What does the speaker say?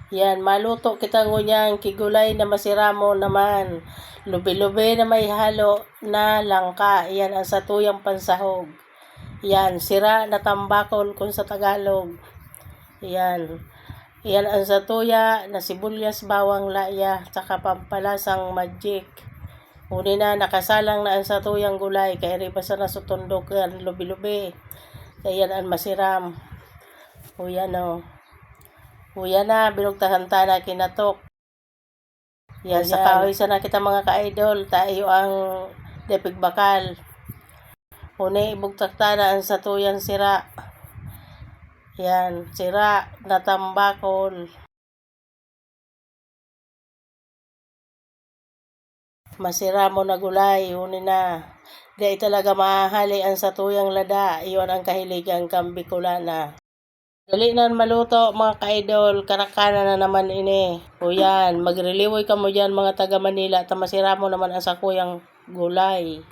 Yan, maluto kita ngunyang kigulay na masiramo naman. Lubi-lubi na may halo na langka. Yan ang satuyang pansahog. Yan, sira na tambakol kung sa Tagalog. Yan. Yan ang satuya na sibuyas, bawang, laya, tsaka pampalasang magic. Uni na, nakasalang na ang satuyang gulay. Kaya riba sa nasutundok yan, lubi-lubi. Kaya yan ang masiram. O yan o. Uya na, binugtahan na kinatok. Yan, sa kahoy sana kita mga ka-idol, tayo ang depig bakal. Uni, ibugtak na ang satuyang sira. Yan, sira na tambakol. Masira mo na gulay, uni na. Di talaga mahali ang satuyang lada, iyon ang kahiligang kambikulana. Dali na maluto mga ka-idol, karakana na naman ini. O yan, magreliwoy ka mo dyan mga taga Manila, tamasira mo naman ang sakuyang gulay.